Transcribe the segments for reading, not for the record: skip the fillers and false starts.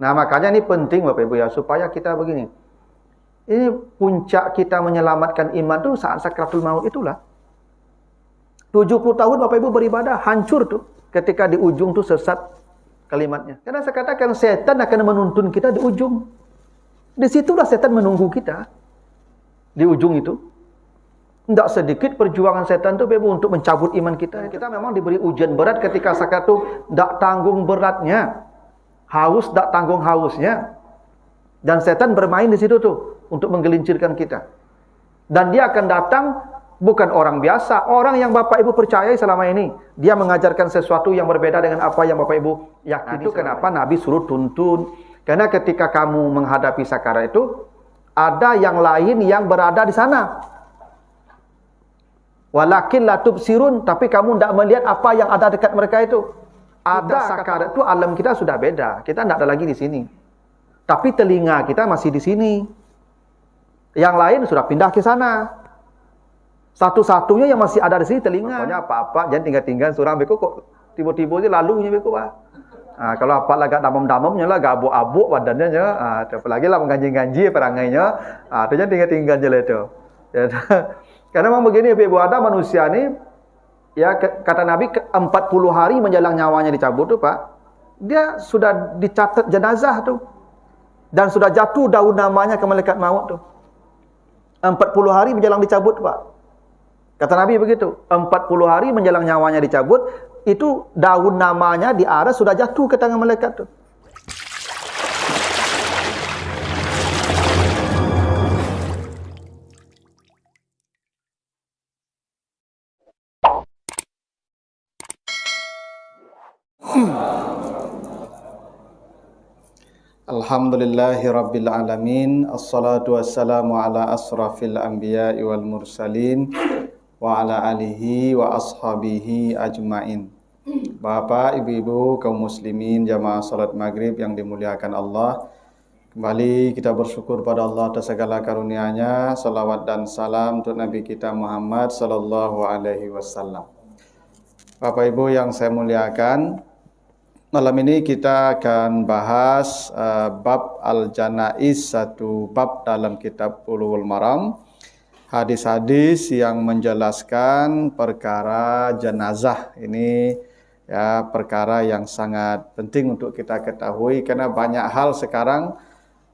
Nah, makanya ini penting Bapak Ibu ya, supaya kita begini. Ini puncak kita menyelamatkan iman tuh saat sakratul maut itulah. 70 tahun Bapak Ibu beribadah, hancur tuh. Ketika di ujung tuh sesat kalimatnya. Karena saya katakan setan akan menuntun kita di ujung. Di situlah setan menunggu kita. Di ujung itu. Tidak sedikit perjuangan setan tuh Bapak Ibu untuk mencabut iman kita. Kita memang diberi ujian berat ketika sakrat tuh tidak tanggung beratnya. Haus tidak tanggung hausnya. Dan setan bermain di situ tuh untuk menggelincirkan kita. Dan dia akan datang bukan orang biasa, orang yang Bapak Ibu percayai selama ini. Dia mengajarkan sesuatu yang berbeda dengan apa yang Bapak Ibu yakini. Itu kenapa Nabi suruh tuntun. Karena ketika kamu menghadapi sakarat itu, ada yang lain yang berada di sana. Walakin la tubsirun, tapi kamu tidak melihat apa yang ada dekat mereka itu. Ada sakarat itu, alam kita sudah beda. Kita tidak ada lagi di sini. Tapi telinga kita masih di sini. Yang lain sudah pindah ke sana. Satu-satunya yang masih ada di sini telinga. Pokoknya apa-apa, jangan tinggal-tinggal surang beko kok tiba-tiba aja lalunya beko Pak. Nah, kalau apa agak damam-damamnya lah, agak abuk-abuk badannya nya, apalagi lah mengganji-ganji perangainya. Itu jangan tinggal-tinggal aja lah itu. Ya, karena memang begini Ibu ada manusia ini ya kata Nabi 40 hari menjelang nyawanya dicabut tuh Pak. Dia sudah dicatat jenazah tuh. Dan sudah jatuh daun namanya ke malaikat maut tuh. 40 hari menjelang dicabut Pak. Kata Nabi begitu, 40 hari menjelang nyawanya dicabut, itu daun namanya di aras sudah jatuh ke tangan malaikat tuh. Alhamdulillahi Rabbil Alamin. Assalatu wassalamu ala asrafil anbiya'i wal mursalin wa ala alihi wa ashabihi ajmain. Bapak, ibu-ibu, kaum muslimin, jamaah salat maghrib yang dimuliakan Allah, kembali kita bersyukur pada Allah atas segala karunia-Nya. Salawat dan salam untuk Nabi kita Muhammad sallallahu alaihi wasallam. Bapak Ibu yang saya muliakan, malam ini kita akan bahas bab al-janaiz, satu bab dalam kitab Bulughul Maram. Hadis-hadis yang menjelaskan perkara jenazah ini ya, perkara yang sangat penting untuk kita ketahui karena banyak hal sekarang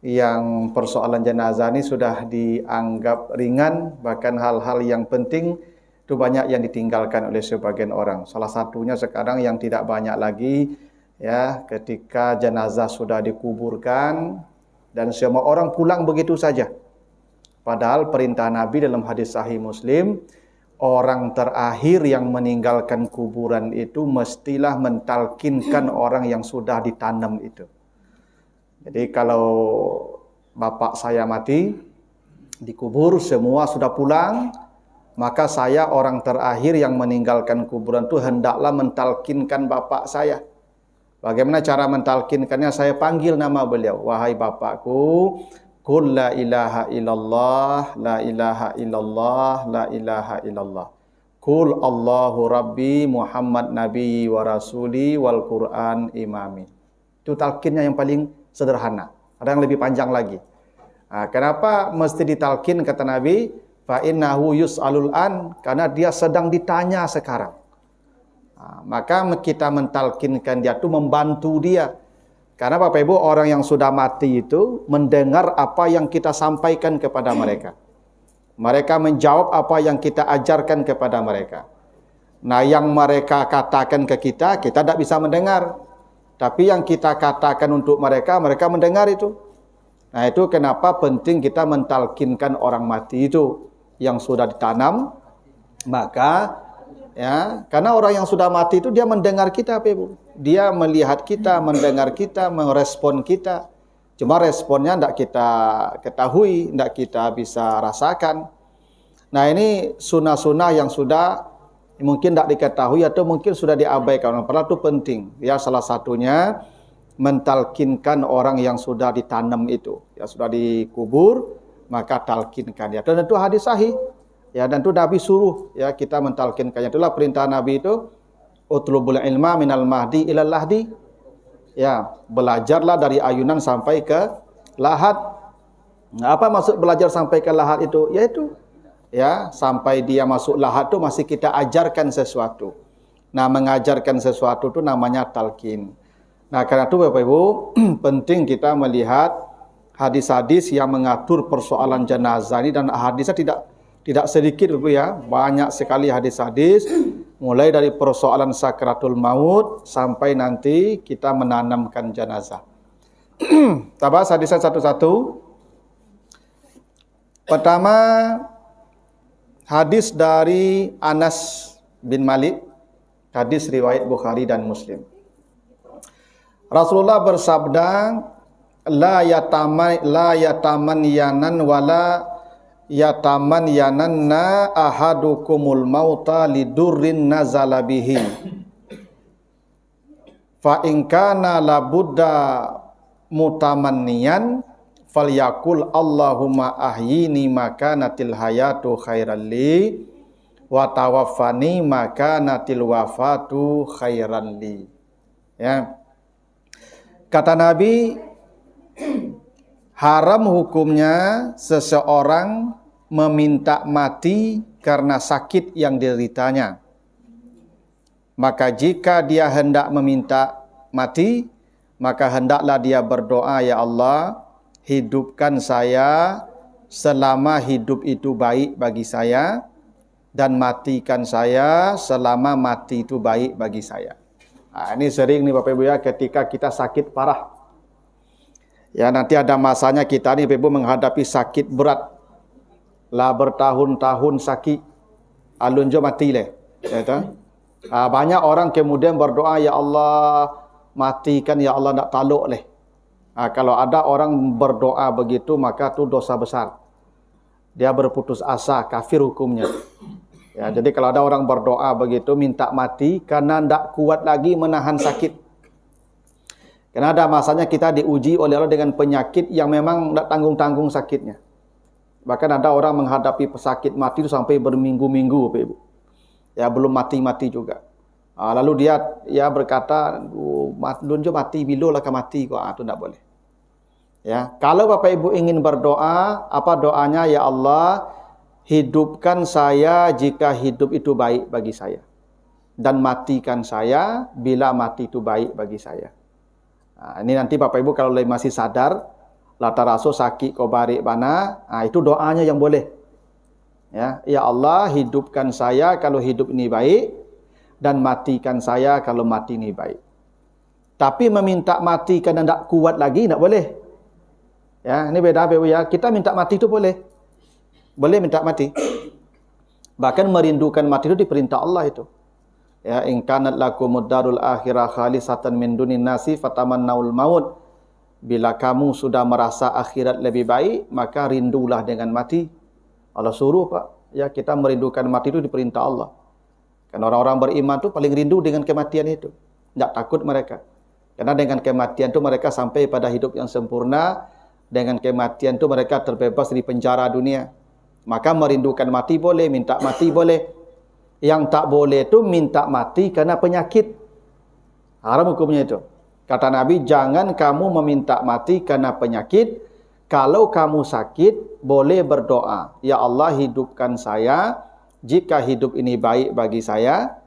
yang persoalan jenazah ini sudah dianggap ringan, bahkan hal-hal yang penting itu banyak yang ditinggalkan oleh sebagian orang. Salah satunya sekarang yang tidak banyak lagi ya, ketika jenazah sudah dikuburkan dan semua orang pulang begitu saja. Padahal perintah Nabi dalam hadis sahih Muslim, orang terakhir yang meninggalkan kuburan itu mestilah mentalkinkan orang yang sudah ditanam itu. Jadi kalau bapak saya mati, dikubur, semua sudah pulang, maka saya orang terakhir yang meninggalkan kuburan itu hendaklah mentalkinkan bapak saya. Bagaimana cara mentalkinkannya? Saya panggil nama beliau, wahai bapakku, qul la ilaha illallah, la ilaha illallah, la ilaha illallah. Qul Allahu Rabbi Muhammad Nabi wa Rasuli wal Quran imami. Itu talkinnya yang paling sederhana. Ada yang lebih panjang lagi. Kenapa mesti ditalkin kata Nabi? Fa innahu yus'alul an, karena dia sedang ditanya sekarang. Maka kita mentalkinkan dia itu membantu dia. Karena Bapak Ibu, orang yang sudah mati itu mendengar apa yang kita sampaikan kepada mereka. Mereka menjawab apa yang kita ajarkan kepada mereka. Nah, yang mereka katakan ke kita, kita tidak bisa mendengar. Tapi yang kita katakan untuk mereka, mereka mendengar itu. Nah, itu kenapa penting kita mentalkinkan orang mati itu yang sudah ditanam. Maka ya, karena orang yang sudah mati itu dia mendengar kita, Bapak Ibu. Dia melihat kita, mendengar kita, merespon kita. Cuma responnya tidak kita ketahui, tidak kita bisa rasakan. Nah, ini sunnah-sunnah yang sudah mungkin tidak diketahui atau mungkin sudah diabaikan. Padahal itu penting. Ya, salah satunya mentalkinkan orang yang sudah ditanam itu. Ya, sudah dikubur, maka talkinkan dia. Dan itu hadis sahih. Ya, dan itu Nabi suruh ya kita mentalkinkannya. Itulah perintah Nabi itu, utlubul ilma minal mahdi ilal lahdi. Ya, belajarlah dari ayunan sampai ke lahat. Apa maksud belajar sampai ke lahat itu? Yaitu ya, sampai dia masuk lahat itu masih kita ajarkan sesuatu. Nah, mengajarkan sesuatu itu namanya talqin. Nah, karena itu Bapak Ibu, penting kita melihat hadis-hadis yang mengatur persoalan jenazah ini, dan hadisnya tidak sedikit Bapak ya, banyak sekali hadis-hadis mulai dari persoalan sakratul maut sampai nanti kita menanamkan jenazah. Kita bahas hadisnya satu-satu. Pertama, hadis dari Anas bin Malik, hadis riwayat Bukhari dan Muslim. Rasulullah bersabda, la yataman yanan wala yataman yananna ahadukumul mauta lidurrin nazala bihi. Fa in kana labudda mutamanniyan falyakul Allahumma ahyini makanatil hayatu khairal li wa tawaffani makanatil wafatu khairan li. Ya. Kata Nabi, haram hukumnya seseorang meminta mati karena sakit yang dideritanya. Maka jika dia hendak meminta mati, maka hendaklah dia berdoa, ya Allah, hidupkan saya selama hidup itu baik bagi saya, dan matikan saya selama mati itu baik bagi saya. Nah, ini sering nih Bapak Ibu ya, ketika kita sakit parah. Ya, nanti ada masanya kita nih Bapak Ibu menghadapi sakit berat. Lah bertahun-tahun sakit. Alun jo mati leh. Ya, banyak orang kemudian berdoa, ya Allah, matikan, ya Allah, nak taluk leh. Kalau ada orang berdoa begitu, maka itu dosa besar. Dia berputus asa, kafir hukumnya. Ya, jadi kalau ada orang berdoa begitu, minta mati karena tidak kuat lagi menahan sakit. Karena ada masanya kita diuji oleh Allah dengan penyakit yang memang tidak tanggung-tanggung sakitnya. Bahkan ada orang menghadapi pesakit mati itu sampai berminggu-minggu, Bapak Ibu. Ya, belum mati-mati juga. Lalu dia berkata, lunjo mati, bilo lah ke mati kok. Itu tidak boleh. Ya, kalau Bapak Ibu ingin berdoa, apa doanya? Ya Allah, hidupkan saya jika hidup itu baik bagi saya, dan matikan saya bila mati itu baik bagi saya. Nah, ini nanti Bapak Ibu kalau masih sadar, latar raso sakit kau barik bana, itu doanya yang boleh. Ya, ya Allah, hidupkan saya kalau hidup ini baik, dan matikan saya kalau mati ini baik. Tapi meminta mati karena tidak kuat lagi, tidak boleh. Ya, ini beda Bapak Ibu ya. Kita minta mati itu boleh. Boleh minta mati. Bahkan merindukan mati itu diperintah Allah itu. Ya, in kanat lakumud darul akhirah khalisatan min dunin nasi fatamannaul maut. Bila kamu sudah merasa akhirat lebih baik, maka rindulah dengan mati. Allah suruh, Pak. Ya, kita merindukan mati itu diperintah Allah. Karena orang-orang beriman itu paling rindu dengan kematian itu. Tidak takut mereka. Karena dengan kematian itu mereka sampai pada hidup yang sempurna. Dengan kematian itu mereka terbebas dari penjara dunia. Maka merindukan mati boleh, minta mati boleh. Yang tak boleh itu minta mati karena penyakit. Haram hukumnya itu. Kata Nabi, jangan kamu meminta mati karena penyakit. Kalau kamu sakit, boleh berdoa. Ya Allah, hidupkan saya jika hidup ini baik bagi saya.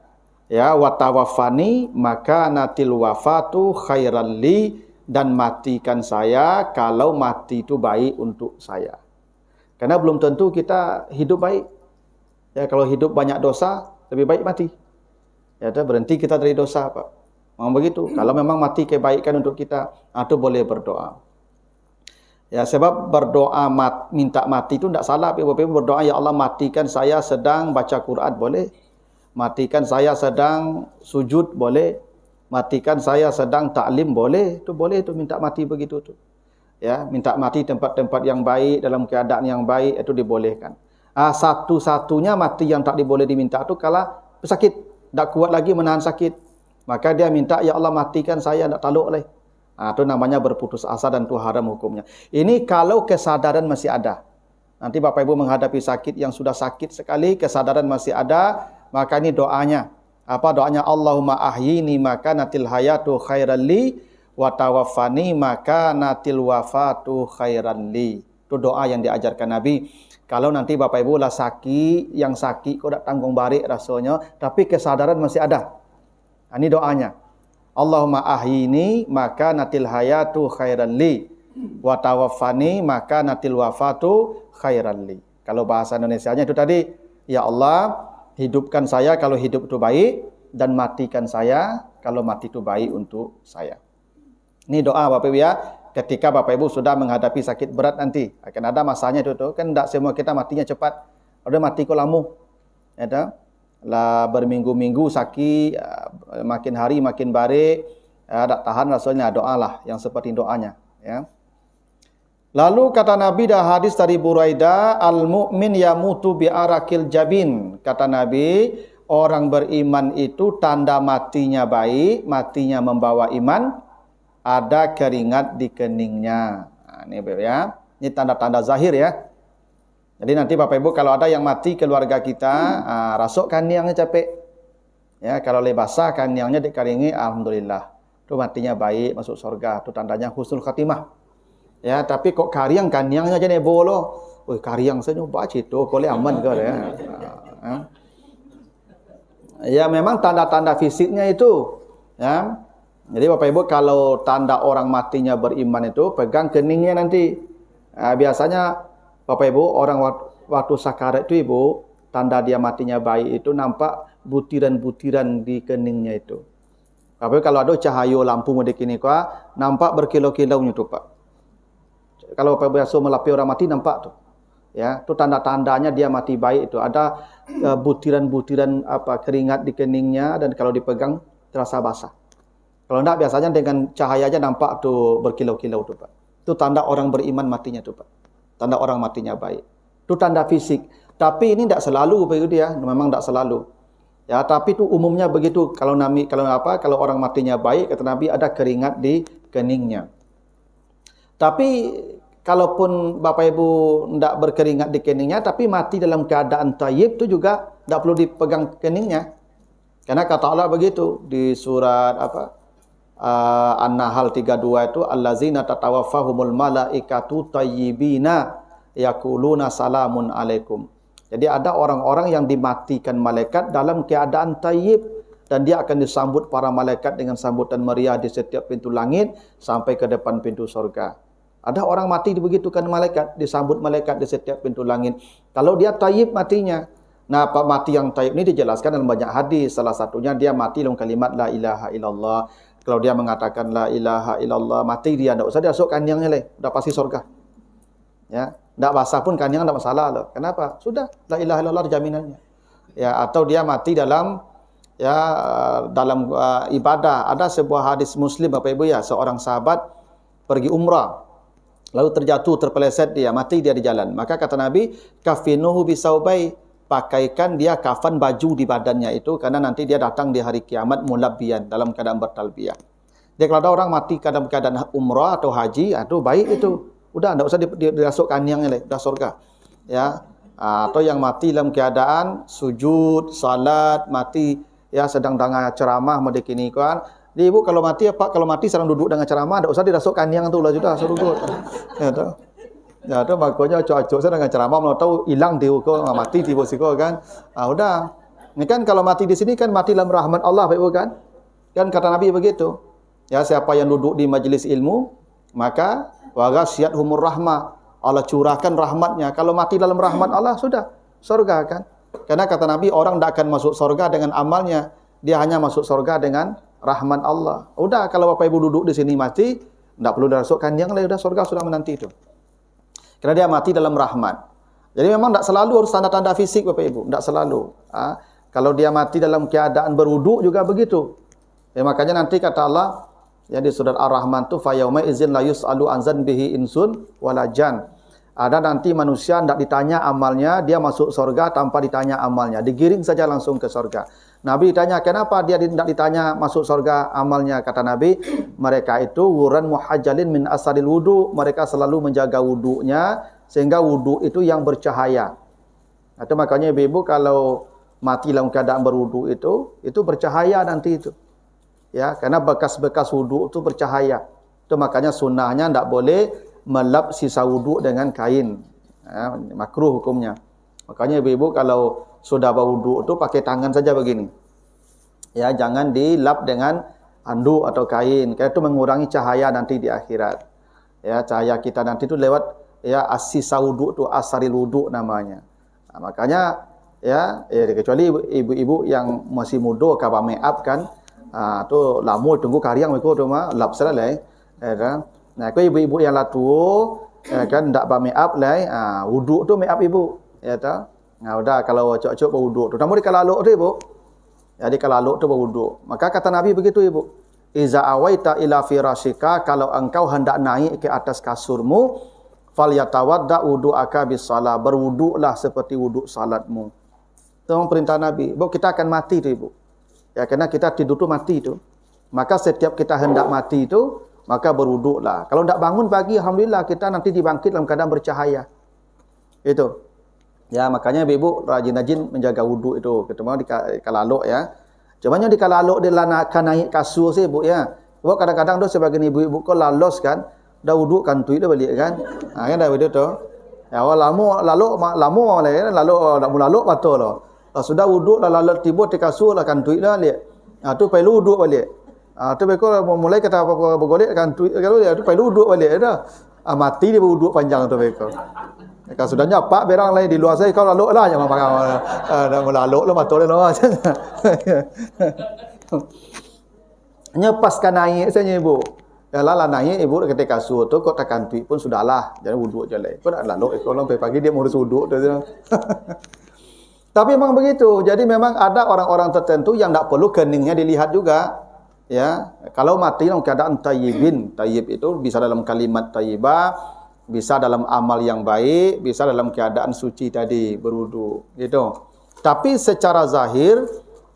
Ya, wa tawaffani maka natil wafatu khairan li, dan matikan saya kalau mati itu baik untuk saya. Karena belum tentu kita hidup baik. Ya, kalau hidup banyak dosa, lebih baik mati. Ya, berhenti kita dari dosa, Pak. Memang begitu. Kalau memang mati kebaikan untuk kita, itu boleh berdoa. Ya, sebab berdoa minta mati itu tidak salah. Bapak Ibu berdoa, ya Allah, matikan saya sedang baca Quran, boleh. Matikan saya sedang sujud, boleh. Matikan saya sedang taklim, boleh. Itu boleh itu minta mati begitu tu. Ya, minta mati tempat-tempat yang baik, dalam keadaan yang baik, itu dibolehkan. Satu-satunya mati yang tak diboleh diminta itu kalau sakit, tak kuat lagi menahan sakit. Maka dia minta, ya Allah, matikan saya, tak taluk leh. Itu namanya berputus asa dan itu haram hukumnya. Ini kalau kesadaran masih ada. Nanti Bapak Ibu menghadapi sakit yang sudah sakit sekali, kesadaran masih ada, maka ini doanya. Apa doanya? Allahumma ahyini makanatil hayatu khairan li wa tawaffani maka natil wafatu khairan li. Itu doa yang diajarkan Nabi. Kalau nanti Bapak Ibu lah sakit, yang sakit kok tak tanggung barik rasanya, tapi kesadaran masih ada. Ini doanya. Allahumma ahyini maka natil hayatu khairan li wa tawaffani maka natil wafatu khairan li. Kalau bahasa Indonesianya itu tadi, ya Allah, hidupkan saya kalau hidup itu baik dan matikan saya kalau mati itu baik untuk saya. Ini doa Bapak Ibu ya. Ketika Bapak Ibu sudah menghadapi sakit berat nanti, akan ada masanya itu tuh. Kan tidak semua kita matinya cepat. Ada mati kok lama. Ya, lah berminggu-minggu sakit, makin hari makin baik, tak tahan rasanya, doalah yang seperti doanya. Ya. Lalu kata Nabi dah hadis dari Buraidah, al-mu'min yamutu bi'arakil jabin. Kata Nabi, orang beriman itu tanda matinya baik, matinya membawa iman, ada keringat di keningnya. Nah, ini Bapak ya. Ini tanda-tanda zahir ya. Jadi nanti Bapak Ibu kalau ada yang mati keluarga kita, rasuk kaniangnya capek. Ya, kalau basah kaniangnya dikeringi, alhamdulillah. Itu matinya baik, masuk surga. Itu tandanya husnul khatimah. Ya, tapi kok kariang kaniangnya aja nebo loh. Woi, kariang saya nyoba itu, boleh aman ke ya. Ya, memang tanda-tanda fisiknya itu, ya. Jadi Bapak Ibu kalau tanda orang matinya beriman itu pegang keningnya nanti. Biasanya Bapak Ibu orang waktu sakarat itu Ibu, tanda dia matinya baik itu nampak butiran-butiran di keningnya itu. Tapi kalau ada cahaya lampu di kini nampak berkilau-kilaunya tuh Pak. Kalau Bapak Ibu biasa melapi orang mati nampak tuh. Ya, itu tanda-tandanya dia mati baik itu. Ada butiran-butiran keringat di keningnya dan kalau dipegang terasa basah. Kalau tidak biasanya dengan cahaya aja nampak tuh berkilau-kilau tuh Pak. Itu tanda orang beriman matinya tuh Pak. Tanda orang matinya baik. Itu tanda fisik. Tapi ini tidak selalu begitu ya. Memang tidak selalu. Ya, tapi itu umumnya begitu. Kalau orang matinya baik, kata Nabi ada keringat di keningnya. Tapi kalaupun Bapak Ibu tidak berkeringat di keningnya, tapi mati dalam keadaan tayyib itu juga tidak perlu dipegang keningnya. Karena kata Allah begitu di surat An-Nahl 32 itu allazina tatawaffahumul malaikatu tayyibina yaquluna salamun alaikum. Jadi ada orang-orang yang dimatikan malaikat dalam keadaan tayyib dan dia akan disambut para malaikat dengan sambutan meriah di setiap pintu langit sampai ke depan pintu surga. Ada orang mati dibegitukan malaikat, disambut malaikat di setiap pintu langit. Kalau dia tayyib matinya. Nah, mati yang tayyib ini dijelaskan dalam banyak hadis. Salah satunya dia mati dalam kalimat la ilaha illallah. Kalau dia mengatakan la ilaha illallah, mati dia, tidak usah diasuk kandangnya leh, sudah pasti surga. Ya, tidak basah pun kandang tidak masalah loh. Kenapa? Sudah la ilaha illallah jaminannya. Ya, atau dia mati dalam ibadah. Ada sebuah hadis Muslim Bapak Ibu ya, seorang sahabat pergi umrah. Lalu terpeleset dia, mati dia di jalan. Maka kata Nabi, kafinuhu bisaubai, pakaikan dia kafan baju di badannya itu karena nanti dia datang di hari kiamat mulabbiyan dalam keadaan bertalbiyah. Dia kalau ada orang mati dalam keadaan umrah atau haji, itu baik itu. Udah enggak usah dirasuk kaniangnya udah surga. Ya. Atau yang mati dalam keadaan sujud, salat, mati ya sedang dengan ceramah medekini kan. Di Ibu kalau mati kalau mati sedang duduk dengan ceramah enggak usah dirasuk kaniang tu lah sudah suruh duduk. Ya tahu. Ya tu makanya cocok saya dengan ceramah mau tahu hilang dia kok mati tiba siko kan. Udah. Ini kan kalau mati di sini kan mati dalam rahmat Allah Pak Ibu kan. Kan kata Nabi begitu. Ya siapa yang duduk di majelis ilmu maka wa ghasyiyatuhumur rahmah. Allah curahkan rahmatnya. Kalau mati dalam rahmat Allah sudah surga kan. Karena kata Nabi orang tidak akan masuk surga dengan amalnya. Dia hanya masuk surga dengan rahmat Allah. Udah kalau Bapak Ibu duduk di sini mati tidak perlu dirasuk kandang lah, sudah surga sudah menanti itu. Karena dia mati dalam rahmat. Jadi memang tidak selalu harus tanda-tanda fisik Bapak Ibu. Tidak selalu. Kalau dia mati dalam keadaan berwuduk juga begitu. Ya, makanya nanti kata Allah ya di surat Ar-Rahman tu fa yauma idzin la yus'alu an dzanbihi insun wala jan. Ada nanti manusia tidak ditanya amalnya, dia masuk surga tanpa ditanya amalnya. Digiring saja langsung ke surga. Nabi ditanya, kenapa dia tidak ditanya masuk surga amalnya? Kata Nabi, mereka itu wuran muhajjalin min asadil wudu. Mereka selalu menjaga wudunya, sehingga wudu itu yang bercahaya. Itu makanya ibu-ibu kalau mati dalam keadaan berwudu itu bercahaya nanti itu. Ya, karena bekas-bekas wuduk itu bercahaya. Itu makanya sunnahnya tidak boleh melap sisa wuduk dengan kain. Ya, makruh hukumnya. Makanya ibu-ibu kalau sudah berwuduk itu pakai tangan saja begini. Ya, jangan dilap dengan handuk atau kain. Karena itu mengurangi cahaya nanti di akhirat. Ya, cahaya kita nanti itu lewat ya sisa wuduk itu, asaril wuduk namanya. Nah, makanya ya, kecuali ibu-ibu yang masih muda kabar make up kan, tu lama tunggu kariang mereka tu mah lap salah lah. Kan. Nah, kalau ibu-ibu yang lah tua kan ndak ba make up lah, wuduk tu make up ibu. Ya ta. Nah, udah kalau cocok berwuduk tu. Namun di kalaluk tu ibu. Jadi kalaluk tu berwuduk. Maka kata Nabi begitu ibu. Iza awaita ila firashika, kalau engkau hendak naik ke atas kasurmu, falyatawadda wudu'aka bis-shalah, berwuduklah seperti wuduk salatmu. Itu perintah Nabi. Ibu, kita akan mati tu ibu. Ya, karena kita tidur tu mati tu. Maka setiap kita hendak mati tu, maka berwuduklah. Kalau tidak bangun pagi, alhamdulillah kita nanti dibangkit dalam keadaan bercahaya. Itu. Ya, makanya ibu rajin-rajin menjaga wuduk itu. Kita mau di kalaluk ya. Cuma yang di kalaluk dia akan naik kasur sih ibu ya. Ibu kadang-kadang tu sebagian ibu-ibu kau lalos kan, dah wuduk kan tu dia balik kan. Kan dah begitu tu. Ya, lama lama lah lalu nak lalu betul lah. Sudah wuduk dah lalu tiba di kasur lah kan tu dah balik. Tu perlu wuduk balik. Tu mereka mulai kata apa bergolek kan tu kalau dia tu perlu wuduk balik dah. Mati dia wuduk panjang tu mereka. Kalau sudah nyapak berang lain di luar saya kau lalu lah jangan pakai dah lalu lah betul lah. Nyepaskan naik saja ibu. Yalah naik ibu ketika kasur tu kau tekan tu pun sudahlah, jangan wuduk je lah. Kau nak lalu kalau pagi dia mau wuduk tu. Tapi memang begitu. Jadi memang ada orang-orang tertentu yang tak perlu keningnya dilihat juga. Ya, kalau mati dalam keadaan tayyibin, tayyib itu bisa dalam kalimat tayyibah, bisa dalam amal yang baik, bisa dalam keadaan suci tadi berwudu, gitu. Tapi secara zahir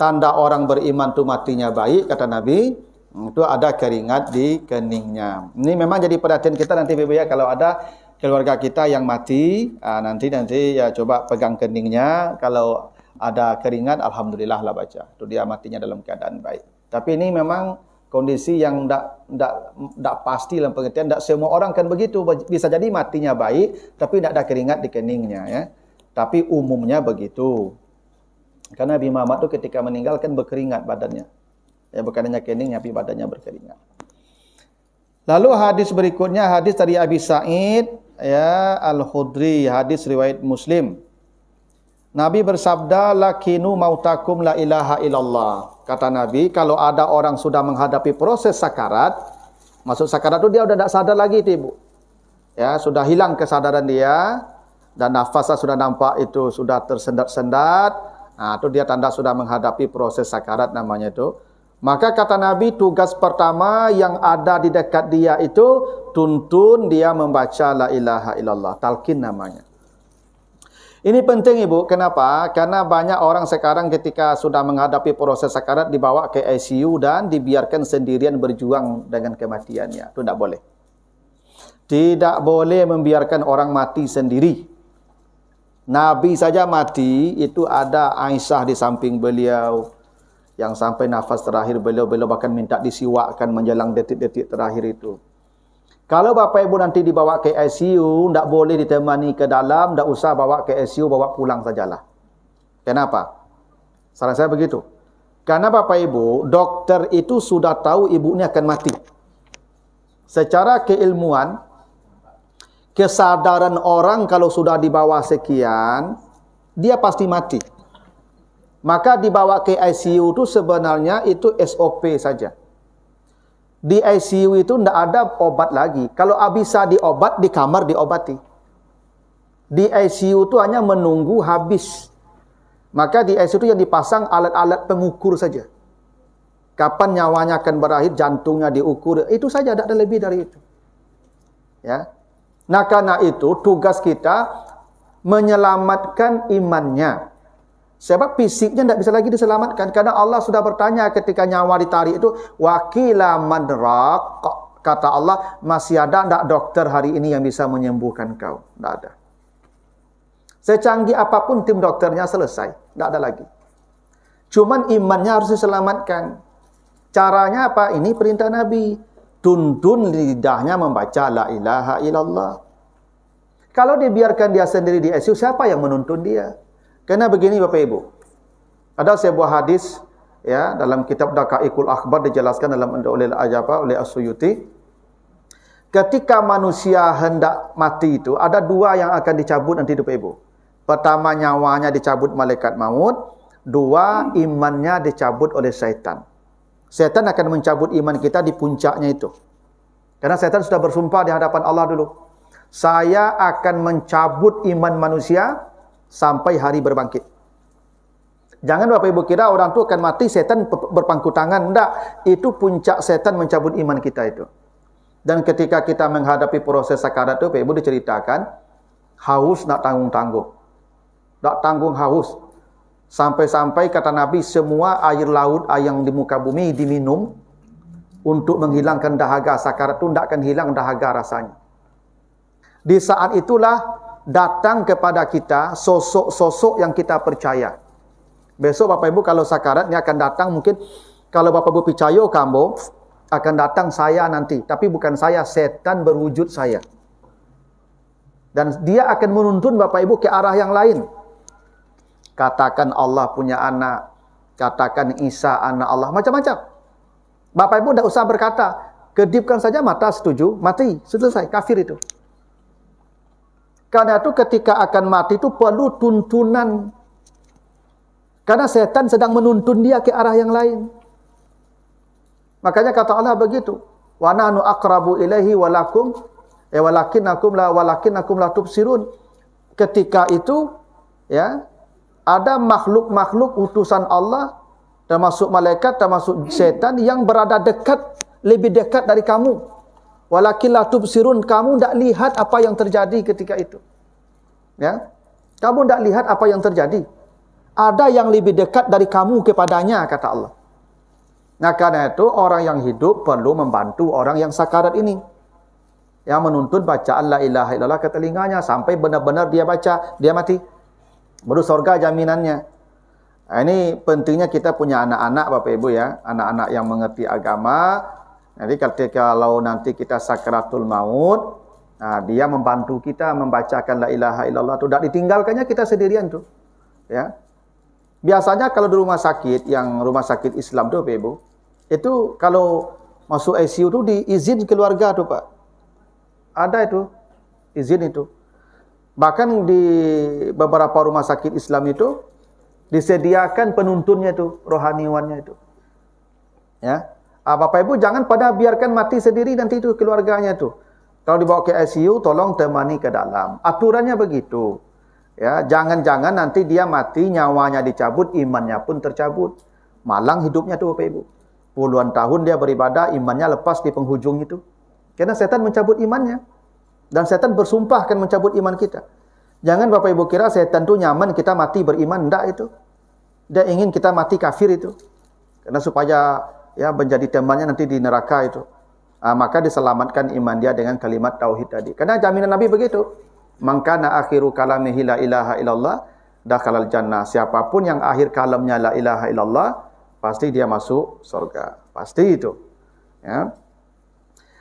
tanda orang beriman tu matinya baik kata Nabi, itu ada keringat di keningnya. Ini memang jadi perhatian kita nanti Ibu ya, kalau ada keluarga kita yang mati, nanti ya coba pegang keningnya, kalau ada keringat alhamdulillah lah baca. Itu dia matinya dalam keadaan baik. Tapi ini memang kondisi yang tak pasti dalam pengertian, tak semua orang kan begitu. Bisa jadi matinya baik, tapi tidak ada keringat di keningnya ya. Tapi umumnya begitu. Karena Nabi Muhammad itu ketika meninggal kan berkeringat badannya. Ya, bukan hanya keningnya, tapi badannya berkeringat. Lalu hadis berikutnya, hadis dari Abi Sa'id ya Al-Khudri, hadis riwayat Muslim. Nabi bersabda, lakinu mautakum la ilaha illallah. Kata Nabi, kalau ada orang sudah menghadapi proses sakarat, masuk sakarat itu dia sudah tidak sadar lagi itu ibu. Ya, sudah hilang kesadaran dia, dan nafasnya sudah nampak itu sudah tersendat-sendat. Nah, itu dia tanda sudah menghadapi proses sakarat namanya itu. Maka kata Nabi, tugas pertama yang ada di dekat dia itu, tuntun dia membaca la ilaha illallah. Talqin namanya. Ini penting ibu, kenapa? Karena banyak orang sekarang ketika sudah menghadapi proses sakarat dibawa ke ICU dan dibiarkan sendirian berjuang dengan kematiannya. Itu tidak boleh. Tidak boleh membiarkan orang mati sendiri. Nabi saja mati, itu ada Aisyah di samping beliau. Yang sampai nafas terakhir beliau bahkan minta disiwakkan menjelang detik-detik terakhir itu. Kalau Bapak Ibu nanti dibawa ke ICU, tidak boleh ditemani ke dalam, tidak usah bawa ke ICU, bawa pulang sajalah. Kenapa? Saran saya begitu. Karena Bapak Ibu, dokter itu sudah tahu ibu ini akan mati. Secara keilmuan, kesadaran orang kalau sudah dibawa sekian, dia pasti mati. Maka dibawa ke ICU itu sebenarnya itu SOP saja. Di ICU itu tidak ada obat lagi. Kalau bisa diobat, di kamar diobati. Di ICU itu hanya menunggu habis. Maka di ICU itu yang dipasang alat-alat pengukur saja. Kapan nyawanya akan berakhir, jantungnya diukur. Itu saja, tidak ada lebih dari itu. Ya. Nah, karena itu tugas kita menyelamatkan imannya. Sebab fisiknya tidak bisa lagi diselamatkan. Karena Allah sudah bertanya ketika nyawa ditarik itu, wakila madrak, kata Allah, masih ada tidak dokter hari ini yang bisa menyembuhkan kau? Tidak ada. Secanggih apapun tim dokternya selesai. Tidak ada lagi. Cuman imannya harus diselamatkan. Caranya apa? Ini perintah Nabi. Tuntun lidahnya membaca la ilaha illallah. Kalau dibiarkan dia sendiri di ICU, siapa yang menuntun dia? Karena begini Bapak Ibu. Ada sebuah hadis ya dalam kitab Daqaiqul Akhbar dijelaskan oleh As-Suyuti. Ketika manusia hendak mati itu ada dua yang akan dicabut nanti Bapak Ibu. Pertama nyawanya dicabut malaikat maut, dua imannya dicabut oleh syaitan. Setan akan mencabut iman kita di puncaknya itu. Karena setan sudah bersumpah di hadapan Allah dulu. Saya akan mencabut iman manusia sampai hari berbangkit. Jangan Bapak Ibu kira orang itu akan mati, setan berpangku tangan. Tidak. Itu puncak setan mencabut iman kita itu. Dan ketika kita menghadapi proses sakarat itu, Bapak Ibu diceritakan, haus nak tanggung-tanggung. Tak tanggung haus. Sampai-sampai kata Nabi, semua air laut yang di muka bumi diminum untuk menghilangkan dahaga. Sakarat itu tidak akan hilang dahaga rasanya. Di saat itulah datang kepada kita sosok-sosok yang kita percaya. Besok Bapak Ibu kalau sakarat ini akan datang, mungkin kalau Bapak Ibu percaya kamu akan datang saya nanti. Tapi bukan saya, setan berwujud saya. Dan dia akan menuntun Bapak Ibu ke arah yang lain. Katakan Allah punya anak, katakan Isa anak Allah, macam-macam. Bapak Ibu tidak usah berkata, kedipkan saja mata, setuju, mati, selesai, kafir itu. Karena itu ketika akan mati itu perlu tuntunan. Karena setan sedang menuntun dia ke arah yang lain. Makanya kata Allah begitu, wa nahnu aqrabu ilaihi walakum walakinnakum la tubsirun. Ketika itu ya ada makhluk-makhluk utusan Allah, termasuk malaikat, termasuk setan yang berada dekat, lebih dekat dari kamu. Walakin la tubsirun, kamu tidak lihat apa yang terjadi ketika itu. Ya, kamu tidak lihat apa yang terjadi. Ada yang lebih dekat dari kamu kepadanya, kata Allah. Nah, karena itu orang yang hidup perlu membantu orang yang sakarat ini. Yang menuntun bacaan la ilaha illallah ke telinganya sampai benar-benar dia baca, dia mati. Baru surga jaminannya. Nah, ini pentingnya kita punya anak-anak Bapak Ibu ya. Anak-anak yang mengerti agama. Jadi kalau nanti kita sakratul maut, nah, dia membantu kita membacakan la ilaha illallah itu. Tidak ditinggalkannya kita sendirian tuh. Ya. Biasanya kalau di rumah sakit, yang rumah sakit Islam tuh Bapak Ibu, itu kalau masuk ICU tuh diizin keluarga tuh Pak. Ada itu, izin itu. Bahkan di beberapa rumah sakit Islam itu disediakan penuntunnya itu, rohaniwannya itu. Ya. Bapak Ibu jangan pada biarkan mati sendiri nanti itu keluarganya itu. Kalau dibawa ke ICU tolong temani ke dalam. Aturannya begitu. Ya, jangan-jangan nanti dia mati, nyawanya dicabut, imannya pun tercabut. Malang hidupnya tuh Bapak Ibu. Puluhan tahun dia beribadah, imannya lepas di penghujung itu. Karena setan mencabut imannya. Dan setan bersumpah akan mencabut iman kita. Jangan Bapak Ibu kira setan itu nyaman kita mati beriman. Tidak itu. Dia ingin kita mati kafir itu. Karena supaya ya menjadi temannya nanti di neraka itu. Maka diselamatkan iman dia dengan kalimat tauhid tadi. Karena jaminan Nabi begitu. Man kana akhiru kalamihi la ilaha illallah dakhalal jannah. Siapapun yang akhir kalamnya la ilaha illallah, pasti dia masuk surga. Pasti itu. Ya.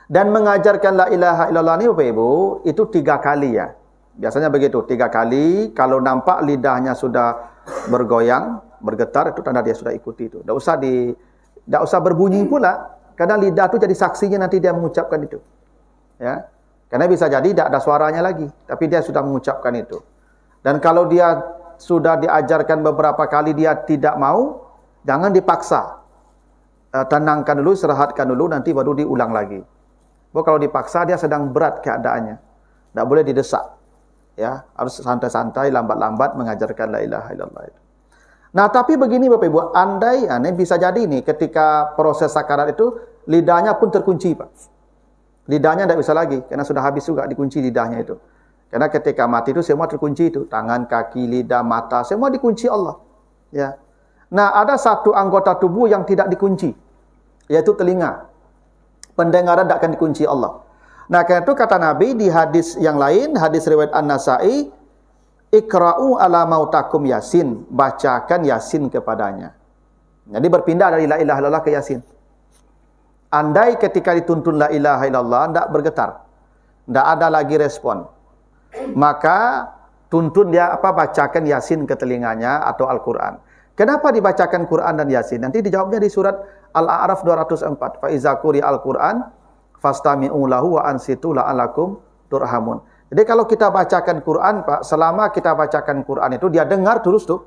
Dan mengajarkan la ilaha illallah ini Bapak Ibu, itu 3 kali ya. Biasanya begitu, 3 kali. Kalau nampak lidahnya sudah bergoyang, bergetar, itu tanda dia sudah ikuti itu. Tidak usah berbunyi pula, karena lidah itu jadi saksinya nanti dia mengucapkan itu. Ya. Karena bisa jadi tidak ada suaranya lagi, tapi dia sudah mengucapkan itu. Dan kalau dia sudah diajarkan beberapa kali dia tidak mau, jangan dipaksa. Tenangkan dulu, istirahatkan dulu, nanti baru diulang lagi. Kalau dipaksa dia sedang berat keadaannya. Tidak boleh didesak. Ya, harus santai-santai, lambat-lambat mengajarkan la ilaha illallah itu. Nah, tapi begini Bapak Ibu, andai bisa jadi nih ketika proses sakarat itu lidahnya pun terkunci, Pak. Lidahnya tidak bisa lagi karena sudah habis juga dikunci lidahnya itu. Karena ketika mati itu semua terkunci itu, tangan, kaki, lidah, mata, semua dikunci Allah. Ya. Nah, ada satu anggota tubuh yang tidak dikunci, yaitu telinga. Pendengaran tidak akan dikunci Allah. Nah, karena itu kata Nabi di hadis yang lain, hadis riwayat An-Nasa'i, Iqra'u ala mautakum Yasin, bacakan Yasin kepadanya. Jadi berpindah dari la ilaha illallah ke Yasin. Andai ketika dituntun la ilaha illallah tidak bergetar, tidak ada lagi respon, maka tuntun dia bacakan Yasin ke telinganya atau Al-Quran. Kenapa dibacakan Quran dan Yasin? Nanti dijawabnya di surat Al-A'raf 204. Fa iza quri'al Al-Quran fastami'u lahu wa ansitu la'alakum turhamun. Jadi kalau kita bacakan Quran, Pak, selama kita bacakan Quran itu dia dengar terus tuh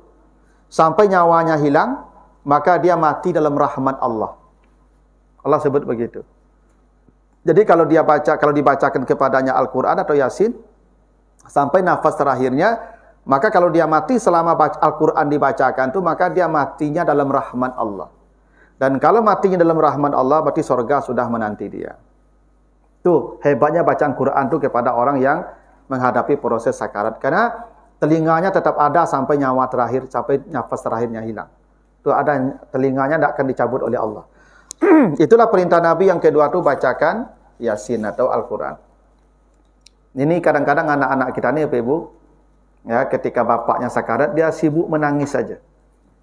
sampai nyawanya hilang, maka dia mati dalam rahmat Allah. Allah sebut begitu. Jadi kalau dibacakan kepadanya Al-Quran atau Yasin sampai nafas terakhirnya, maka kalau dia mati selama Al-Quran dibacakan tuh, maka dia matinya dalam rahmat Allah. Dan kalau matinya dalam rahmat Allah, berarti surga sudah menanti dia. Tuh hebatnya bacaan Quran tuh kepada orang yang menghadapi proses sakarat, karena telinganya tetap ada sampai nyawa terakhir, sampai nafas terakhirnya hilang. Tuh ada telinganya, tidak akan dicabut oleh Allah. Itulah perintah Nabi yang kedua tuh, bacakan Yasin atau Al-Quran. Ini kadang-kadang anak-anak kita nih, Bapak Ibu, ya, ketika bapaknya sakarat dia sibuk menangis saja.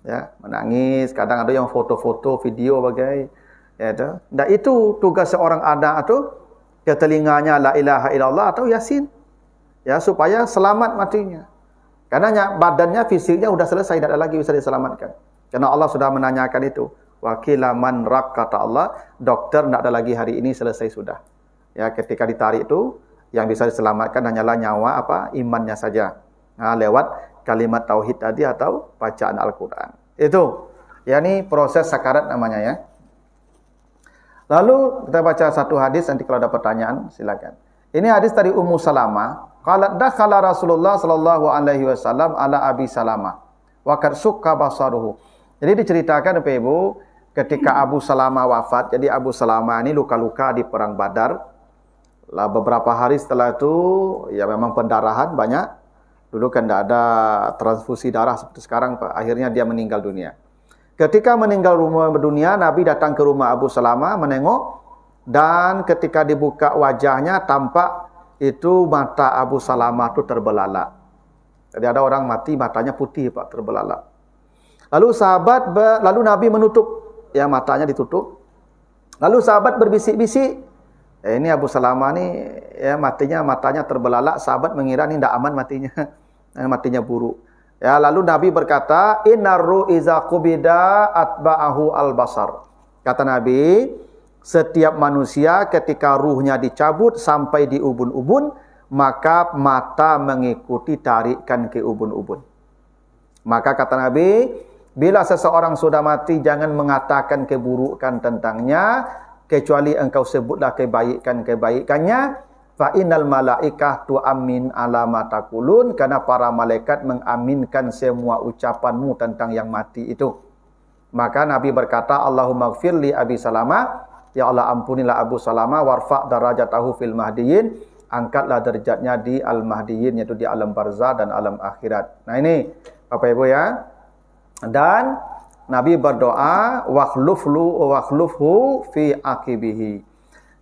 Ya, menangis, kadang ada yang foto-foto, video bagai, ya, nah itu tugas seorang anak atau ke telinganya la ilaha illallah atau Yasin, ya, supaya selamat matinya. Karena badannya, fisiknya sudah selesai, tidak ada lagi bisa diselamatkan. Karena Allah sudah menanyakan itu. Wakila man rak, kata Allah, dokter tidak ada lagi hari ini, selesai sudah. Ya, ketika ditarik itu, yang bisa diselamatkan hanyalah nyawa imannya saja. Nah, lewat kalimat tauhid tadi atau bacaan Al-Quran. Itu, ya, ini proses sakarat namanya, ya. Lalu kita baca satu hadis, nanti kalau ada pertanyaan silakan. Ini hadis dari Ummu Salamah. Qalat dakhala Rasulullah sallallahu alaihi wasallam ala Abi Salamah wa qad sukka basaruhu. Jadi diceritakan Bapak Ibu, ketika Abu Salamah wafat, jadi Abu Salamah ini luka-luka di perang Badar. Lah beberapa hari setelah itu, ya memang pendarahan banyak. Dulu kan tidak ada transfusi darah seperti sekarang, Pak. Akhirnya dia meninggal dunia. Ketika meninggal dunia, Nabi datang ke rumah Abu Salamah menengok, dan ketika dibuka wajahnya tampak itu mata Abu Salamah itu terbelalak. Jadi ada orang mati matanya putih, Pak, terbelalak. Lalu Nabi menutup, ya, matanya ditutup. Lalu sahabat berbisik-bisik, ini Abu Salamah nih, ya, matanya terbelalak. Sahabat mengira ini tidak aman matinya, matinya buruk. Ya, lalu Nabi berkata, innaru iza qubida atba'ahu al-basar. Kata Nabi, setiap manusia ketika ruhnya dicabut sampai di ubun-ubun, maka mata mengikuti tarikan ke ubun-ubun. Maka kata Nabi, bila seseorang sudah mati, jangan mengatakan keburukan tentangnya, kecuali engkau sebutlah kebaikan-kebaikannya. Fa innal malaikah tu'amin ala ma taqulun, karena para malaikat mengaminkan semua ucapanmu tentang yang mati itu. Maka Nabi berkata, Allahumma gfir li Abi Salamah, ya Allah ampunilah Abu Salamah, warfa' darajatahu fil mahdiyin, angkatlah derajatnya di al-mahdiyin, yaitu di alam barzah dan alam akhirat. Nah ini Bapak Ibu, ya. Dan Nabi berdoa, wakhlufhu fi akibihi.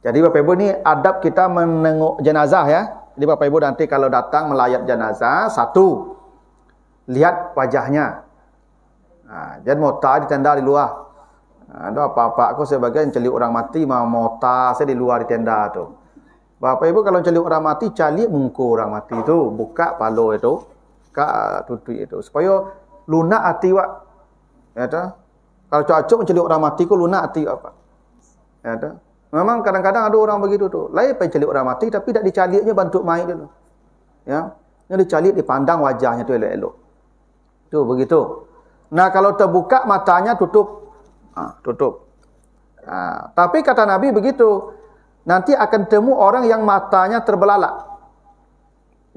Jadi Bapak Ibu, ini adab kita menengok jenazah, ya. Jadi Bapak Ibu nanti kalau datang melayat jenazah, satu, lihat wajahnya. Nah, jangan mota di tenda di luar. Ada apa-apa aku sebagai celik orang mati, mau mota saya di luar di tenda tu. Bapak Ibu kalau celik orang mati, calik muka orang mati itu, buka palo itu, buka tutup itu, supaya lunak hati wak. Ya tak? Kalau cocok mencelik orang mati, ku lunak hati apa? Ya tak? Memang kadang-kadang ada orang begitu tu. Lain pengen celik orang mati, tapi tak dicaliknya bantu main dulu. Ya, yang dicalik dipandang wajahnya tu elok-elok. Tu begitu. Nah kalau terbuka matanya tutup, tutup. Tapi kata Nabi begitu, nanti akan temu orang yang matanya terbelalak.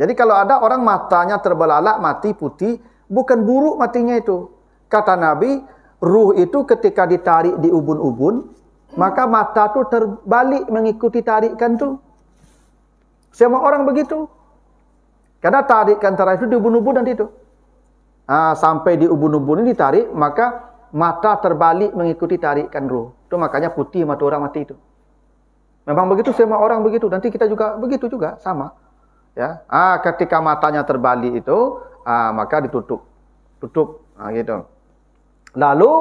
Jadi kalau ada orang matanya terbelalak, mati putih, bukan buruk matinya itu. Kata Nabi, ruh itu ketika ditarik di ubun-ubun, maka mata tu terbalik mengikuti tarikan tu. Semua orang begitu. Karena tarikan terakhir itu di ubun-ubun nanti itu. Sampai di ubun-ubun ini ditarik, maka mata terbalik mengikuti tarikan ruh. Itu makanya putih mata orang mati itu. Memang begitu, semua orang begitu. Nanti kita juga begitu juga, sama. Ya. Ketika matanya terbalik itu, maka ditutup. Tutup. Gitu. Lalu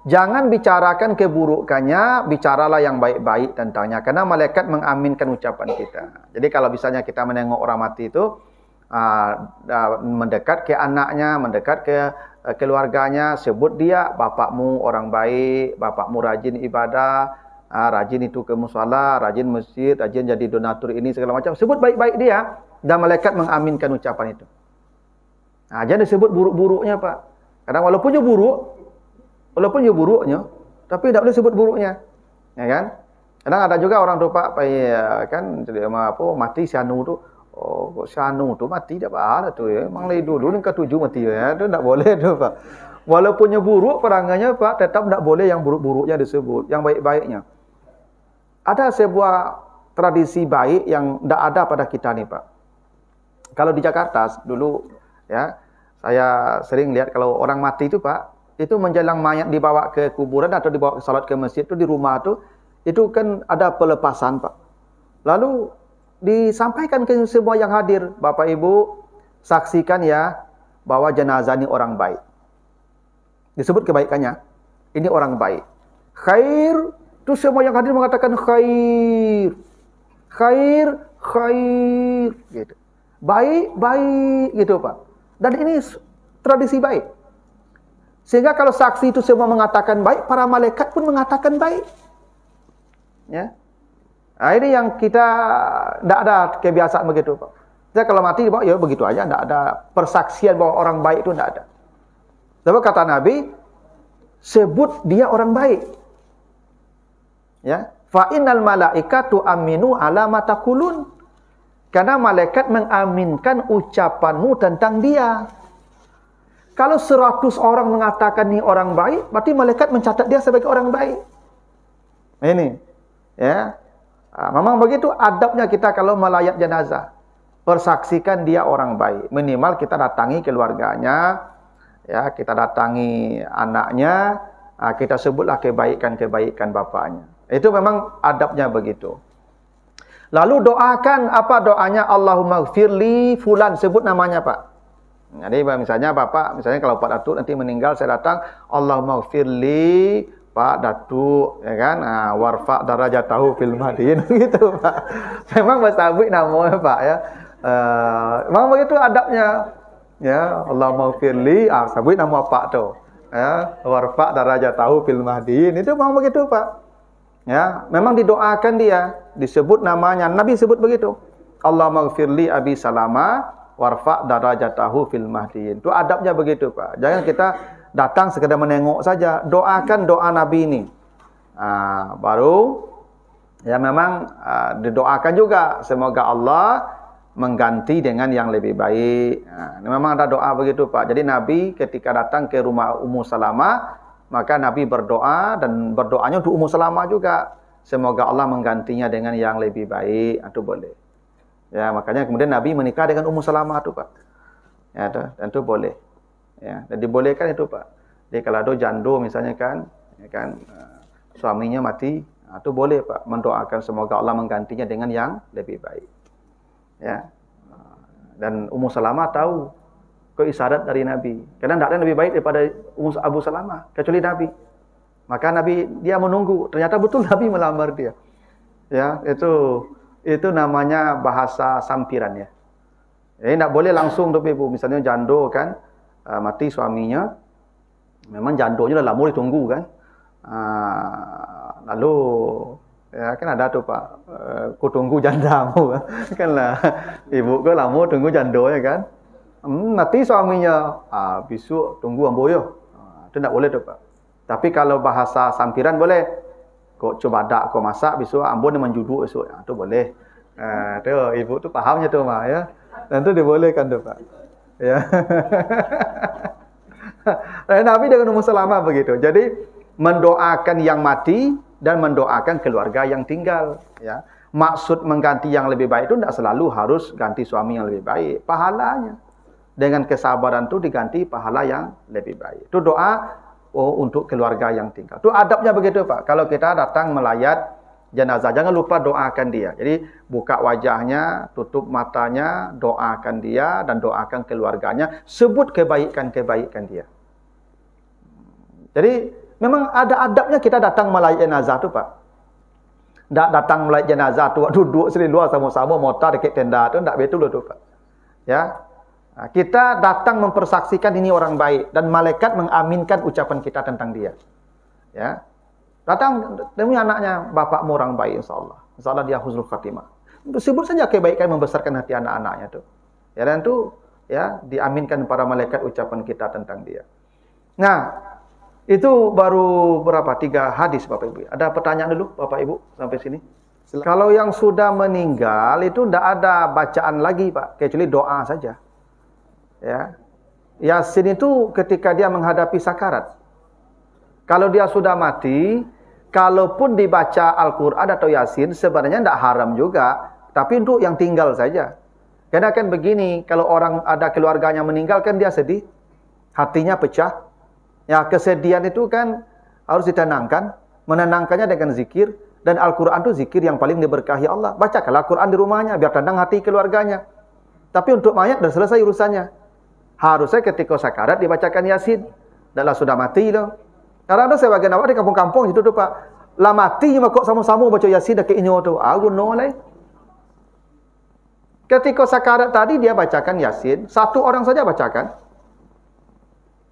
Jangan bicarakan keburukannya, bicaralah yang baik-baik tentangnya. Karena malaikat mengaminkan ucapan kita. Jadi kalau misalnya kita menengok orang mati itu, mendekat ke anaknya, mendekat ke keluarganya, sebut dia, bapakmu orang baik, bapakmu rajin ibadah, rajin itu ke musala, rajin masjid, rajin jadi donatur ini, segala macam. Sebut baik-baik dia, dan malaikat mengaminkan ucapan itu. Jangan disebut buruk-buruknya, Pak. Kadang walaupun dia buruknya, tapi tidak boleh sebut buruknya. Ya kan? Kadang ada juga orang tu, Pak, kan mati sianu tu. Oh, kok sianu tu mati dah apa tu ya. Memang lagi dulu ni ke-7 mati ya. Tu tak boleh tu, Pak. Walaupun dia buruk perangannya, Pak, tetap tak boleh yang buruk-buruknya disebut, yang baik-baiknya. Ada sebuah tradisi baik yang tak ada pada kita ni, Pak. Kalau di Jakarta dulu ya, saya sering lihat kalau orang mati itu, Pak, itu menjelang mayat dibawa ke kuburan atau dibawa ke salat ke masjid itu di rumah itu kan ada pelepasan, Pak. Lalu disampaikan ke semua yang hadir, Bapak Ibu, saksikan ya bahwa jenazah ini orang baik. Disebut kebaikannya. Ini orang baik. Khair, itu semua yang hadir mengatakan khair. Khair, khair gitu. Baik, baik gitu, Pak. Dan ini tradisi baik. Sehingga kalau saksi itu semua mengatakan baik, para malaikat pun mengatakan baik. Ya. Nah, ini yang kita tidak ada kebiasaan begitu, Pak. Jadi kalau mati dibawa, ya begitu aja, tidak ada persaksian bahwa orang baik itu tidak ada. Sebab kata Nabi, sebut dia orang baik. Ya, fa innal malaikatu aminu ala ma taqulun. Karena malaikat mengaminkan ucapanmu tentang dia. Kalau 100 orang mengatakan ni orang baik, berarti malaikat mencatat dia sebagai orang baik. Ini, ya. Memang begitu adabnya kita kalau melayat jenazah. Persaksikan dia orang baik. Minimal kita datangi keluarganya, ya, kita datangi anaknya, kita sebutlah kebaikan-kebaikan bapaknya. Itu memang adabnya begitu. Lalu doakan, apa doanya? Allahumma gfirli fulan, sebut namanya, Pak. Jadi misalnya Bapak, misalnya kalau Pak Datuk nanti meninggal, saya datang, Allahumma gfirli Pak Datuk, ya kan? Warfa darajatahu fil madin gitu, Pak. Memang bersabik namanya, Pak, ya. Memang begitu adabnya. Ya, Allahumma gfirli, sabit nama Pak tu. Ya, warfa darajatahu fil madin. Itu memang begitu, Pak. Ya, memang didoakan dia, disebut namanya. Nabi sebut begitu. Allahumma gfirli Abi Salama warfa darajatahu fil mahdiin. Itu adabnya begitu, Pak. Jangan kita datang sekadar menengok saja. Doakan doa Nabi ini. Baru ya memang didoakan juga semoga Allah mengganti dengan yang lebih baik. Memang ada doa begitu, Pak. Jadi Nabi ketika datang ke rumah Ummu Salamah, maka Nabi berdoa, dan berdoanya untuk Ummu Salamah juga. Semoga Allah menggantinya dengan yang lebih baik. Itu boleh. Ya, makanya kemudian Nabi menikah dengan Ummu Salamah itu, Pak. Ya, dan itu boleh. Ya, dan dibolehkan itu, Pak. Jadi kalau ada janda misalnya kan, ya kan, suaminya mati, itu boleh, Pak, mendoakan semoga Allah menggantinya dengan yang lebih baik. Ya. Dan Ummu Salamah tahu keisyarat dari Nabi. Karena tidak ada yang lebih baik daripada Abu Salamah kecuali Nabi. Maka Nabi dia menunggu. Ternyata betul Nabi melamar dia. Ya, itu namanya bahasa sampiran ya. Jadi tidak boleh langsung tuh Ibu. Misalnya jando kan mati suaminya. Memang jandonya dah lama ditunggu kan. Lalu ya kan ada tuh Pak, ku tunggu jandamu kan lah. Ibu ke lama tunggu jando ya kan. Mati suaminya, besok tunggu amboyo. Itu tak boleh tu, Pak. Tapi kalau bahasa sampiran boleh. Kau coba dak kau masak besok ambo ni menjuduk besok. Itu boleh. Tu ibu tu pahamnya tu mah ya. Dan tu dibolehkan tu, Pak. Ya. Nabi dengan Ummu Salamah begitu. Jadi mendoakan yang mati dan mendoakan keluarga yang tinggal, ya. Maksud mengganti yang lebih baik itu tidak selalu harus ganti suami yang lebih baik. Pahalanya dengan kesabaran itu diganti pahala yang lebih baik. Itu doa untuk keluarga yang tinggal. Itu adabnya begitu, Pak. Kalau kita datang melayat jenazah, jangan lupa doakan dia. Jadi buka wajahnya, tutup matanya, doakan dia dan doakan keluarganya, sebut kebaikan-kebaikan dia. Jadi Memang ada adabnya kita datang melayat jenazah tu Pak. Tak datang melayat jenazah tu duduk sini luar sama-sama motor dekat tenda tu tak betul tu Pak. Ya. Kita datang mempersaksikan ini orang baik dan malaikat mengaminkan ucapan kita tentang dia. Ya. Datang demi anaknya, bapakmu orang baik insyaallah. Insyaallah dia husnul khatimah. Sebut saja kebaikan membesarkan hati anak-anaknya tu. Ya, dan tu ya diaminkan para malaikat ucapan kita tentang dia. Nah, itu baru berapa? 3 hadis Bapak Ibu. Ada pertanyaan dulu Bapak Ibu sampai sini? Kalau yang sudah meninggal itu tidak ada bacaan lagi Pak, kecuali doa saja. Ya. Yasin itu ketika dia menghadapi sakarat. Kalau dia sudah mati, kalaupun dibaca Al-Qur'an atau Yasin sebenarnya tidak haram juga, tapi untuk yang tinggal saja. Karena kan begini, kalau orang ada keluarganya meninggal kan dia sedih, hatinya pecah. Ya, kesedihan itu kan harus ditenangkan, menenangkannya dengan zikir, dan Al-Qur'an itu zikir yang paling diberkahi Allah. Bacakanlah Al-Qur'an di rumahnya biar tenang hati keluarganya. Tapi untuk mayat sudah selesai urusannya. Harusnya ketika sakarat dibacakan Yasin. Dahlah sudah mati loh. Karena ada sebagian awak di kampung-kampung itu tuh Pak, lah mati cuma kok sama-sama baca Yasin dekat inyo tu. Guno lah. Ketika sakarat tadi dia bacakan Yasin, satu orang saja bacakan.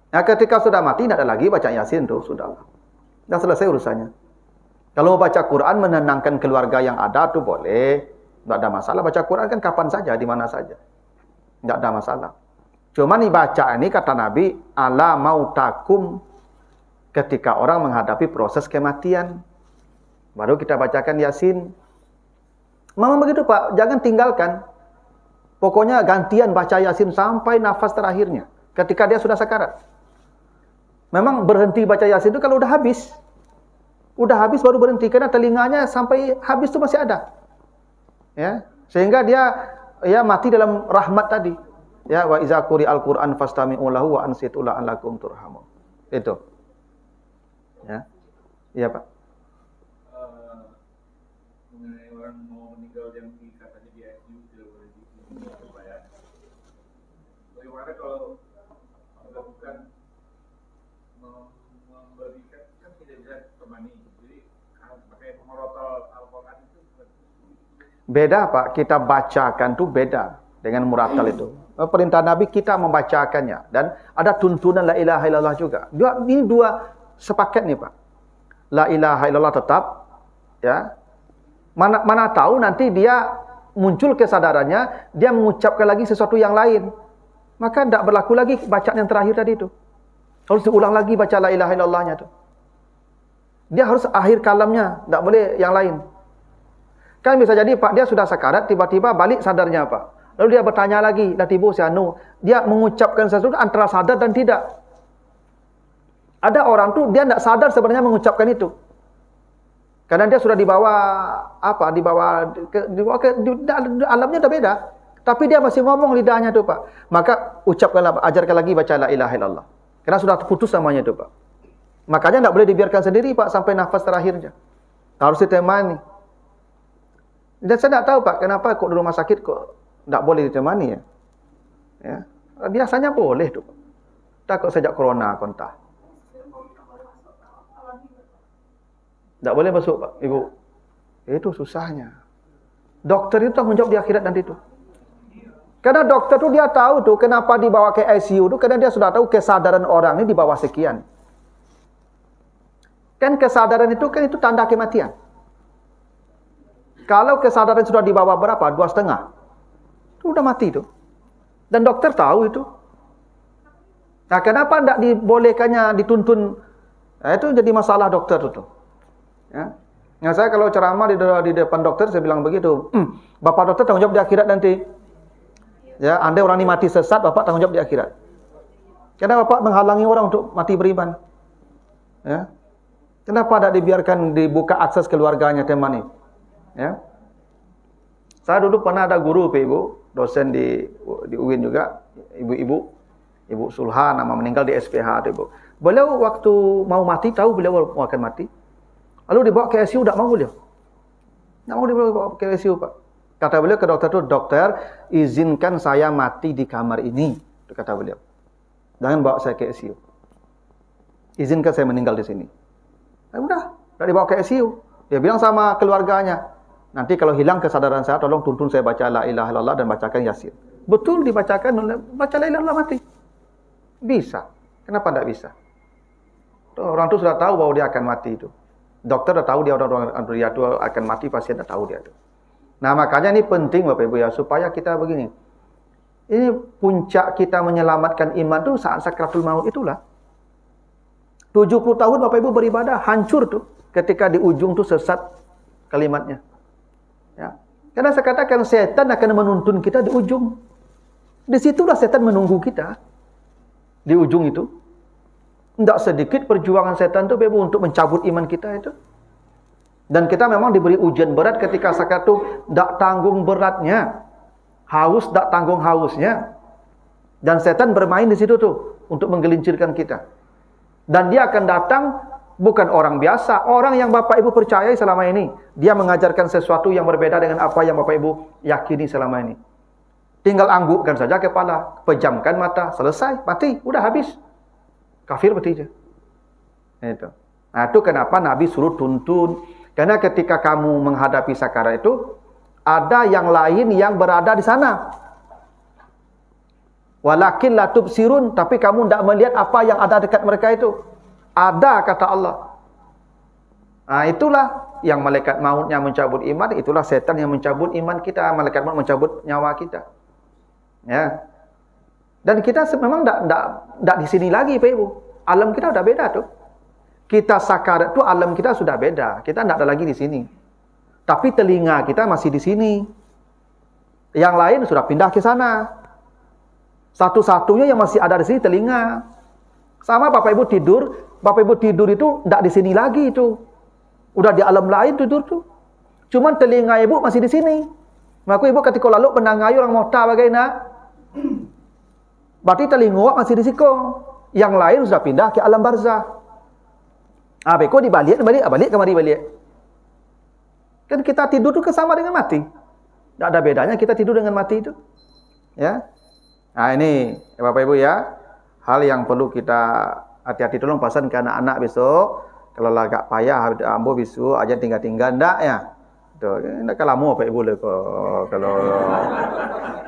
Nah, ketika sudah mati, tidak ada lagi baca Yasin tu, sudah. Dah selesai urusannya. Kalau baca Quran menenangkan keluarga yang ada tu boleh, tidak ada masalah. Baca Quran kan kapan saja, di mana saja, tidak ada masalah. Cuma nih baca ini kata Nabi, ala mautakum, ketika orang menghadapi proses kematian, baru kita bacakan Yasin. Memang begitu Pak, jangan tinggalkan. Pokoknya gantian baca Yasin sampai nafas terakhirnya, ketika dia sudah sakarat. Memang berhenti baca Yasin itu kalau udah habis. Udah habis baru berhenti, karena telinganya sampai habis itu masih ada. Ya, sehingga dia ya mati dalam rahmat tadi. Ya, wa iza quri'al Qur'an fastami'u lahu wa ansitu la'allakum turhamun. Itu. Ya. Iya, Pak. Mengenai orang mau meninggal yang katanya di ICU tidak boleh di sini Pak ya. Bagaimana kalau bukan memberikan, kan tidak bisa temani, jadi pakai merotol Al-Quran itu beda Pak, kita bacakan tuh beda dengan muratal itu. Perintah Nabi kita membacakannya, dan ada tuntunan la ilaha illallah juga. Ini dua sepaket nih Pak. La ilaha illallah tetap, ya. Mana tahu nanti dia muncul kesadarannya, dia mengucapkan lagi sesuatu yang lain, maka tidak berlaku lagi bacaan yang terakhir tadi itu. Harus diulang lagi baca la ilaha illallahnya tuh. Dia harus akhir kalamnya, tidak boleh yang lain. Kan bisa jadi Pak, dia sudah sakarat, tiba-tiba balik sadarnya Pak. Lalu dia bertanya lagi, latibu sianu. Dia mengucapkan sesuatu antara sadar dan tidak. Ada orang tuh dia tidak sadar sebenarnya mengucapkan itu. Karena dia sudah dibawa apa? Dibawa ke alamnya udah beda. Tapi dia masih ngomong lidahnya tuh Pak. Maka ucapkanlah, ajarkan lagi baca la ilaha illallah. Karena sudah putus namanya tuh Pak. Makanya tidak boleh dibiarkan sendiri Pak sampai nafas terakhirnya. Harus ditemani. Dan saya tidak tahu Pak, kenapa kok di rumah sakit kok tidak boleh ditemani ya. Ya. Biasanya boleh tuh Pak. Takut sejak corona kontak. Tidak boleh masuk Pak, Ibu. Itu susahnya. Dokter itu tanggung jawab di akhirat nanti itu. Karena dokter itu dia tahu tuh kenapa dibawa ke ICU tuh, karena dia sudah tahu kesadaran orang ini di bawah sekian. Kan kesadaran itu kan itu tanda kematian. Kalau kesadaran sudah di bawah berapa? 2,5. Itu udah mati tuh. Dan dokter tahu itu. Nah, kenapa tidak dibolehkannya dituntun? Nah, itu jadi masalah dokter itu. Ya. Nah, saya kalau ceramah di depan dokter saya bilang begitu. Bapak dokter tanggung jawab di akhirat nanti. Ya, andai orang ini mati sesat, Bapak tanggung jawab di akhirat. Karena Bapak menghalangi orang untuk mati beriman. Ya. Kenapa tidak dibiarkan dibuka akses keluarganya temani? Ya. Saya dulu pernah ada guru Ibu, dosen di UIN juga, Ibu Sulha, nama meninggal di SPH Ibu. Beliau waktu mau mati tahu beliau mau akan mati. Lalu dibawa ke ICU, tidak mau beliau. Tidak mau dibawa ke ICU Pak. Kata beliau ke dokter itu, dokter izinkan saya mati di kamar ini. Kata beliau. Jangan bawa saya ke ICU. Izinkan saya meninggal di sini. Udah dibawa ke ICU. Dia bilang sama keluarganya, nanti kalau hilang kesadaran saya, tolong tuntun saya baca la ilaha illallah dan bacakan Yasin. Betul dibacakan, baca la ilaha illallah mati. Bisa. Kenapa tidak bisa? Orang itu sudah tahu bahwa dia akan mati itu. Dokter sudah tahu dia itu akan mati, pasien sudah tahu dia itu. Nah, makanya ini penting Bapak Ibu ya, supaya kita begini. Ini puncak kita menyelamatkan iman itu saat sakratul maut itulah. 70 tahun Bapak Ibu beribadah, hancur tuh. Ketika di ujung tuh sesat kalimatnya. Ya. Karena saya katakan setan akan menuntun kita di ujung. Disitulah setan menunggu kita. Di ujung itu. Tidak sedikit perjuangan setan itu Bapak Ibu untuk mencabut iman kita itu. Dan kita memang diberi ujian berat ketika sakrat itu tidak tanggung beratnya. Haus tidak tanggung hausnya. Dan setan bermain di situ tuh untuk menggelincirkan kita. Dan dia akan datang bukan orang biasa, orang yang Bapak Ibu percayai selama ini. Dia mengajarkan sesuatu yang berbeda dengan apa yang Bapak Ibu yakini selama ini. Tinggal anggukkan saja kepala, pejamkan mata, selesai, mati, udah habis. Kafir berarti. Itu. Nah, itu kenapa Nabi suruh tuntun. Karena ketika kamu menghadapi sakarat itu, ada yang lain yang berada di sana. Walakin la tubsirun, tapi kamu tidak melihat apa yang ada dekat mereka itu. Ada, kata Allah. Nah, itulah yang malaikat mautnya mencabut iman, itulah setan yang mencabut iman kita, malaikat maut mencabut nyawa kita. Ya. Dan kita memang tidak di sini lagi, Pak Ibu. Alam kita sudah beda tuh. Kita sakarat tuh alam kita sudah beda. Kita tidak ada lagi di sini. Tapi telinga kita masih di sini. Yang lain sudah pindah ke sana. Satu-satunya yang masih ada di sini telinga. Sama Bapak Ibu tidur itu tidak di sini lagi itu. Udah di alam lain tidur tuh. Cuman telinga Ibu masih di sini. Maka Ibu ketika lalu penangai orang mota bagaimana? Berarti telinga masih di situ. Yang lain sudah pindah ke alam barzah. Beko balik kemari balik. Kan kita tidur itu sama dengan mati. Tidak ada bedanya kita tidur dengan mati itu. Ya. Nah, ini Bapak Ibu ya, hal yang perlu kita hati-hati tolong pesan ke anak-anak besok. Kalau agak payah ambo bisu aja tinggal-tinggal ndak ya. Tuh, ndak kelamu Bapak Ibu kalau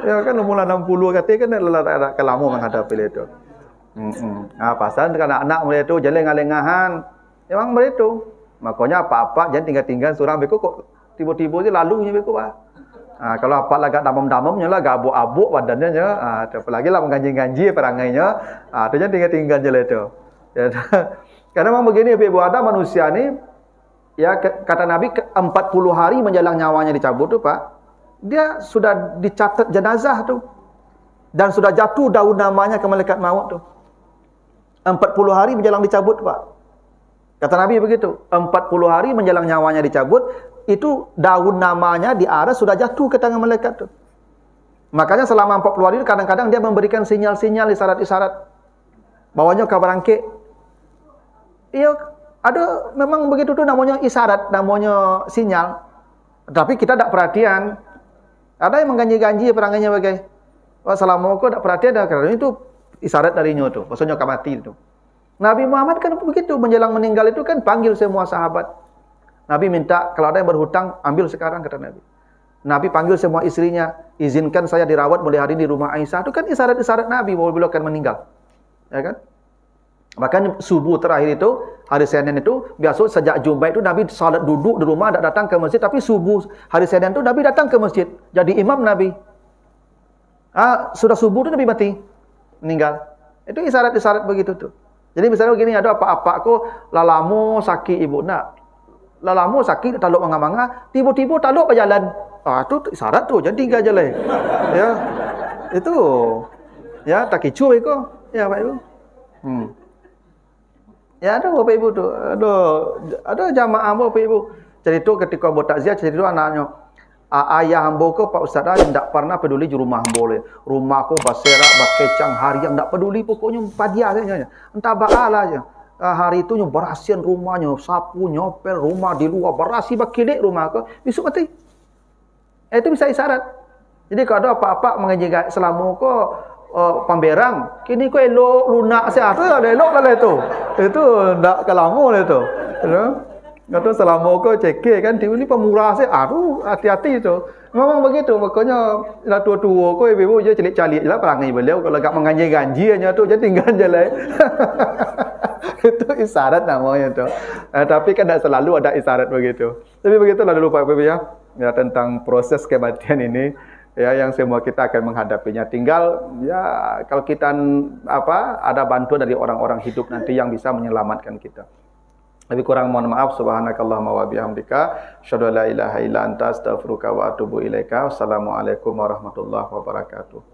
ya kan umur 60 kata kan ada kelamu menghadapi itu. Nah, pasan ke anak-anak mulai itu jalan ngalengahan. Memang begitu. Makanya apa-apa jangan tinggal-tinggal surang beko kok tiba-tiba je lalunya beko Pak. Kalau apa lagak damam-damamnya lah, gabuk-abuk badannya nya, apalagi lah mengganji-ganji perangainya, itu jangan tinggal-tinggal je lah itu. Ya, karena memang begini, Ibu ada manusia ni, ya kata Nabi 40 hari menjelang nyawanya dicabut tu Pak, dia sudah dicatat jenazah tu, dan sudah jatuh daun namanya ke malaikat maut tu. 40 hari menjelang dicabut Pak. Kata Nabi begitu, 40 hari menjelang nyawanya dicabut, itu daun namanya di aras sudah jatuh ke tangan malaikat itu. Makanya selama 40 hari itu kadang-kadang dia memberikan sinyal-sinyal, isyarat-isyarat. Bawahnya kabar angke. Iya, ada memang begitu tuh namanya isyarat, namanya sinyal. Tapi kita tidak perhatian. Ada yang mengganji-ganji perangainya bagai. Assalamualaikum, tidak perhatian, karena itu isyarat darinya tuh. Maksudnya mati itu. Nabi Muhammad kan begitu, menjelang meninggal itu kan panggil semua sahabat. Nabi minta, kalau ada yang berhutang, ambil sekarang, kata Nabi. Nabi panggil semua istrinya, izinkan saya dirawat mulai hari ini di rumah Aisyah. Itu kan isyarat-isyarat Nabi, bahwa beliau akan meninggal. Ya kan? Bahkan subuh terakhir itu, hari Senin itu, biasa sejak Jumat itu Nabi salat duduk di rumah, tidak datang ke masjid. Tapi subuh hari Senin itu Nabi datang ke masjid. Jadi imam Nabi. Sudah subuh itu Nabi mati. Meninggal. Itu isyarat-isyarat begitu tuh. Jadi misalnya begini, ada apa-apa kok lalamu sakit ibu nak. Lalamu sakit taluk manga-manga, tiba-tiba taluk ke jalan. Itu isyarat tu, jadi tinggal jalan. Ya. Itu. Ya, tak kicu itu. Ya, Pak Ibu. Ya, ada Bapak Ibu tu. Ada jamaah Bapak Ibu. Jadi tu ketika buat takziah, jadi tu anaknya. Ayah hambo ko Pak Ustaz tidak pernah peduli di rumah hambo le. Rumah ko baserak, bakecang, harian tidak peduli, pokoknya padia saja. Entah baalah aja. Hari itu berasian rumahnya, sapu, nyopel rumah di luar, berasi bakilek rumah ko, besok mati. Itu bisa isyarat. Jadi kalau ada apa-apa mengaji selama ko pamberang, kini ko elok lunak saya tu ada elok lah itu. Itu ndak kelamu lah itu. Kata selama kau cekik kan dia ni pemurah saya. Aduh, hati-hati tu. Memang begitu. Makanya dah tua-tua kau ibu je celik-calik jelah perangai beliau. Kalau agak menganji-ganji hanya tu je tinggal je lah. Itu isyarat namanya tu. Tapi kan tak selalu ada isyarat begitu. Tapi begitulah dulu Pak Ibu ya. Ya tentang proses kematian ini ya yang semua kita akan menghadapinya. Tinggal ya kalau kita ada bantuan dari orang-orang hidup nanti yang bisa menyelamatkan kita. Lebih kurang mohon maaf. Subhanakallahumma wa bihamdika asyhadu an la ilaha illa anta astaghfiruka wa atubu ilaika. Wassalamualaikum warahmatullahi wabarakatuh.